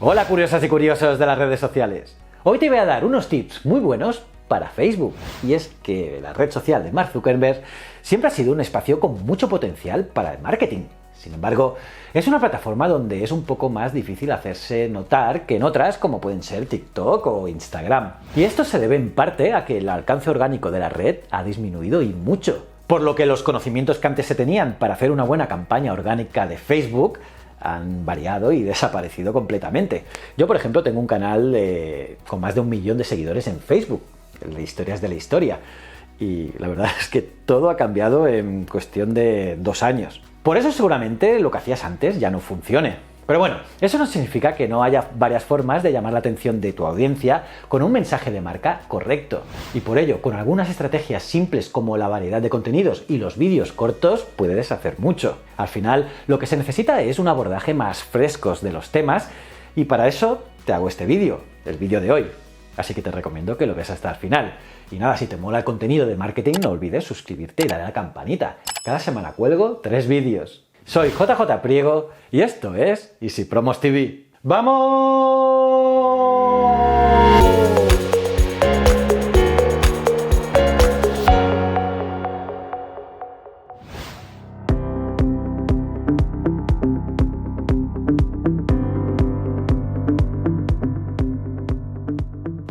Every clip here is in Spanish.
Hola curiosas y curiosos de las redes sociales. Hoy te voy a dar unos tips muy buenos para Facebook. Y es que la red social de Mark Zuckerberg siempre ha sido un espacio con mucho potencial para el marketing. Sin embargo, es una plataforma donde es un poco más difícil hacerse notar que en otras como pueden ser TikTok o Instagram. Y esto se debe en parte a que el alcance orgánico de la red ha disminuido y mucho. Por lo que los conocimientos que antes se tenían para hacer una buena campaña orgánica de Facebook han variado y desaparecido completamente. Yo, por ejemplo, tengo un canal con más de 1 millón de seguidores en Facebook, el de Historias de la Historia, y la verdad es que todo ha cambiado en cuestión de 2 años. Por eso seguramente lo que hacías antes ya no funcione. Pero bueno, eso no significa que no haya varias formas de llamar la atención de tu audiencia con un mensaje de marca correcto. Y por ello, con algunas estrategias simples como la variedad de contenidos y los vídeos cortos, puedes hacer mucho. Al final, lo que se necesita es un abordaje más frescos de los temas y para eso te hago este vídeo, el vídeo de hoy. Así que te recomiendo que lo veas hasta el final. Y nada, si te mola el contenido de marketing, no olvides suscribirte y darle a la campanita. Cada semana cuelgo 3 vídeos. Soy JJ Priego y esto es Easy Promos TV. ¡Vamos!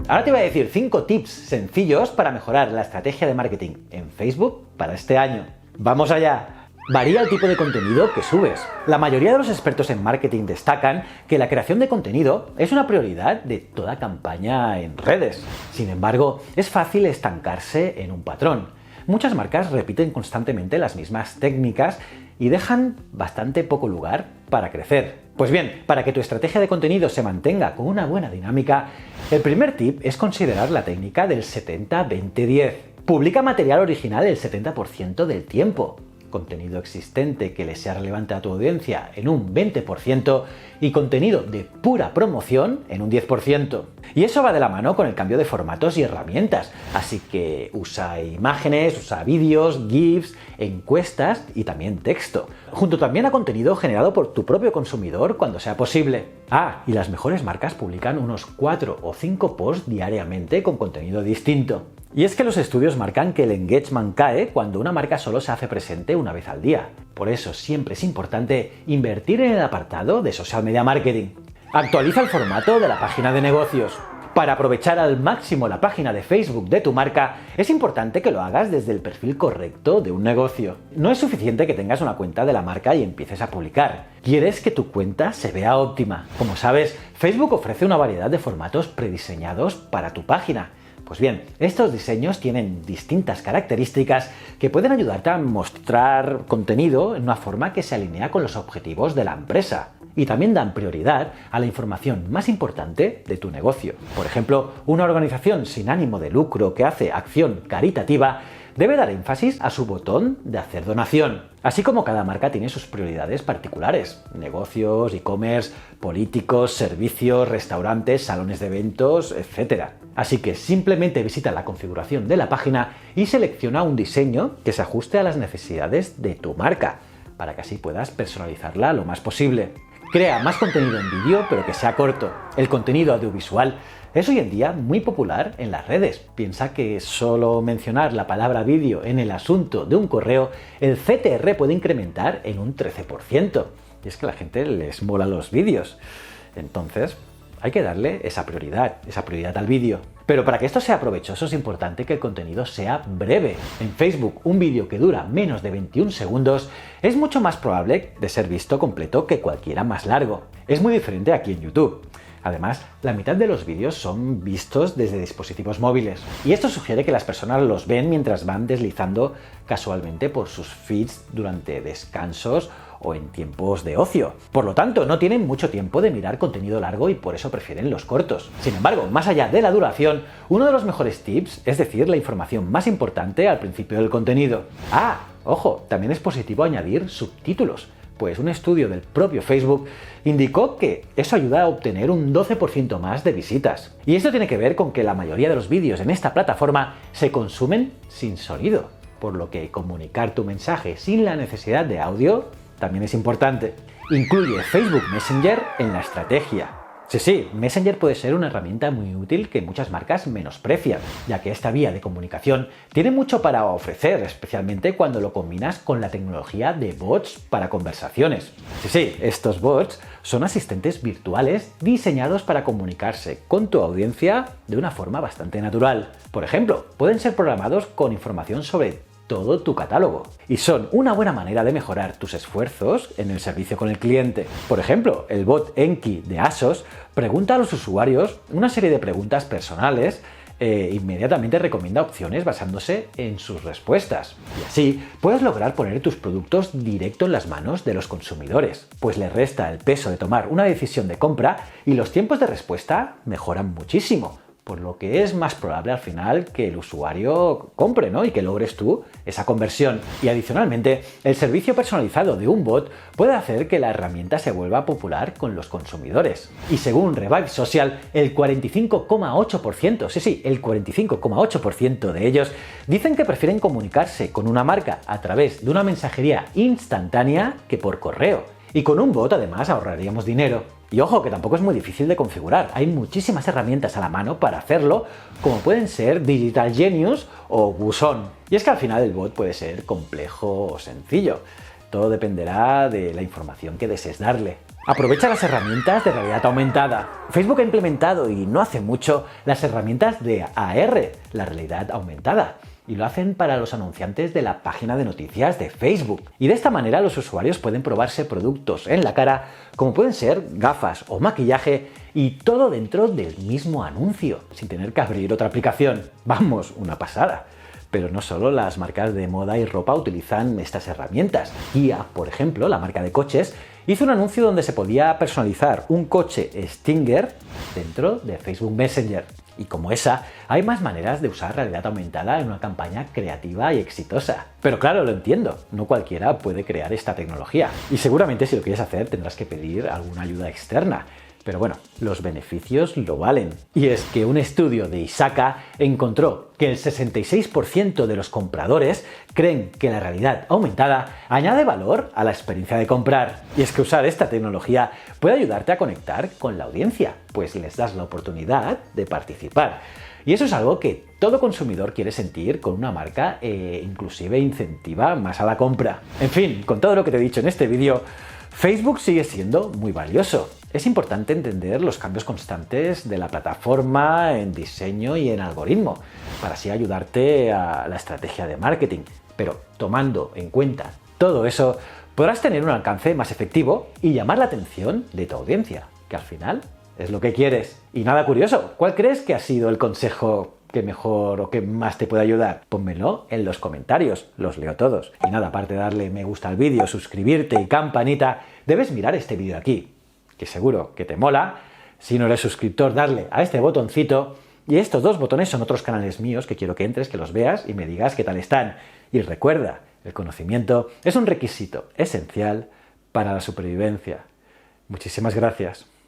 Ahora te voy a decir 5 tips sencillos para mejorar la estrategia de marketing en Facebook para este año. ¡Vamos allá! Varía el tipo de contenido que subes. La mayoría de los expertos en marketing destacan que la creación de contenido es una prioridad de toda campaña en redes. Sin embargo, es fácil estancarse en un patrón. Muchas marcas repiten constantemente las mismas técnicas y dejan bastante poco lugar para crecer. Pues bien, para que tu estrategia de contenido se mantenga con una buena dinámica, el primer tip es considerar la técnica del 70-20-10. Publica material original el 70% del tiempo, contenido existente que le sea relevante a tu audiencia en un 20% y contenido de pura promoción en un 10%. Y eso va de la mano con el cambio de formatos y herramientas, así que usa imágenes, usa vídeos, GIFs, encuestas y también texto, junto también a contenido generado por tu propio consumidor cuando sea posible. Y las mejores marcas publican unos 4 o 5 posts diariamente con contenido distinto. Y es que los estudios marcan que el engagement cae cuando una marca solo se hace presente una vez al día. Por eso siempre es importante invertir en el apartado de social media marketing. Actualiza el formato de la página de negocios. Para aprovechar al máximo la página de Facebook de tu marca, es importante que lo hagas desde el perfil correcto de un negocio. No es suficiente que tengas una cuenta de la marca y empieces a publicar. Quieres que tu cuenta se vea óptima. Como sabes, Facebook ofrece una variedad de formatos prediseñados para tu página. Pues bien, estos diseños tienen distintas características que pueden ayudarte a mostrar contenido en una forma que se alinea con los objetivos de la empresa. Y también dan prioridad a la información más importante de tu negocio. Por ejemplo, una organización sin ánimo de lucro que hace acción caritativa debe dar énfasis a su botón de hacer donación. Así como cada marca tiene sus prioridades particulares: negocios, e-commerce, políticos, servicios, restaurantes, salones de eventos, etc. Así que simplemente visita la configuración de la página y selecciona un diseño que se ajuste a las necesidades de tu marca, para que así puedas personalizarla lo más posible. Crea más contenido en vídeo, pero que sea corto. El contenido audiovisual es hoy en día muy popular en las redes. Piensa que solo mencionar la palabra vídeo en el asunto de un correo, el CTR puede incrementar en un 13%. Y es que a la gente les mola los vídeos. Entonces, hay que darle esa prioridad al vídeo. Pero para que esto sea provechoso es importante que el contenido sea breve. En Facebook, un vídeo que dura menos de 21 segundos es mucho más probable de ser visto completo que cualquiera más largo. Es muy diferente aquí en YouTube. Además, la mitad de los vídeos son vistos desde dispositivos móviles. Y esto sugiere que las personas los ven mientras van deslizando casualmente por sus feeds durante descansos o en tiempos de ocio. Por lo tanto, no tienen mucho tiempo de mirar contenido largo y por eso prefieren los cortos. Sin embargo, más allá de la duración, uno de los mejores tips es decir la información más importante al principio del contenido. Ojo, también es positivo añadir subtítulos. Pues un estudio del propio Facebook indicó que eso ayuda a obtener un 12% más de visitas. Y esto tiene que ver con que la mayoría de los vídeos en esta plataforma se consumen sin sonido, por lo que comunicar tu mensaje sin la necesidad de audio también es importante. Incluye Facebook Messenger en la estrategia. Sí, Messenger puede ser una herramienta muy útil que muchas marcas menosprecian, ya que esta vía de comunicación tiene mucho para ofrecer, especialmente cuando lo combinas con la tecnología de bots para conversaciones. Sí, estos bots son asistentes virtuales diseñados para comunicarse con tu audiencia de una forma bastante natural. Por ejemplo, pueden ser programados con información sobre todo tu catálogo y son una buena manera de mejorar tus esfuerzos en el servicio con el cliente. Por ejemplo, el bot Enki de ASOS pregunta a los usuarios una serie de preguntas personales e inmediatamente recomienda opciones basándose en sus respuestas. Y así puedes lograr poner tus productos directo en las manos de los consumidores, pues les resta el peso de tomar una decisión de compra y los tiempos de respuesta mejoran muchísimo, por lo que es más probable al final que el usuario compre, ¿no? Y que logres tú esa conversión. Y adicionalmente, el servicio personalizado de un bot puede hacer que la herramienta se vuelva popular con los consumidores. Y según Revive Social, el 45,8%, el 45,8% de ellos dicen que prefieren comunicarse con una marca a través de una mensajería instantánea que por correo. Y con un bot además ahorraríamos dinero. Y ojo, que tampoco es muy difícil de configurar. Hay muchísimas herramientas a la mano para hacerlo, como pueden ser Digital Genius o Buzón. Y es que al final el bot puede ser complejo o sencillo. Todo dependerá de la información que desees darle. Aprovecha las herramientas de realidad aumentada. Facebook ha implementado, y no hace mucho, las herramientas de AR, la realidad aumentada. Y lo hacen para los anunciantes de la página de noticias de Facebook. Y de esta manera los usuarios pueden probarse productos en la cara, como pueden ser gafas o maquillaje, y todo dentro del mismo anuncio, sin tener que abrir otra aplicación. Vamos, una pasada. Pero no solo las marcas de moda y ropa utilizan estas herramientas. Kia, por ejemplo, la marca de coches, hizo un anuncio donde se podía personalizar un coche Stinger dentro de Facebook Messenger. Y como esa, hay más maneras de usar realidad aumentada en una campaña creativa y exitosa. Pero claro, lo entiendo, no cualquiera puede crear esta tecnología. Y seguramente si lo quieres hacer tendrás que pedir alguna ayuda externa. Pero bueno, los beneficios lo valen. Y es que un estudio de Isaka encontró que el 66% de los compradores creen que la realidad aumentada añade valor a la experiencia de comprar. Y es que usar esta tecnología puede ayudarte a conectar con la audiencia, pues les das la oportunidad de participar. Y eso es algo que todo consumidor quiere sentir con una marca e inclusive incentiva más a la compra. En fin, con todo lo que te he dicho en este vídeo, Facebook sigue siendo muy valioso. Es importante entender los cambios constantes de la plataforma en diseño y en algoritmo, para así ayudarte a la estrategia de marketing. Pero tomando en cuenta todo eso, podrás tener un alcance más efectivo y llamar la atención de tu audiencia, que al final es lo que quieres. Y nada curioso, ¿cuál crees que ha sido el consejo que mejor o que más te puede ayudar? Pónmelo en los comentarios, los leo todos. Y nada, aparte de darle me gusta al vídeo, suscribirte y campanita, debes mirar este vídeo de aquí, que seguro que te mola. Si no eres suscriptor, darle a este botoncito. Y estos dos botones son otros canales míos que quiero que entres, que los veas y me digas qué tal están. Y recuerda, el conocimiento es un requisito esencial para la supervivencia. Muchísimas gracias.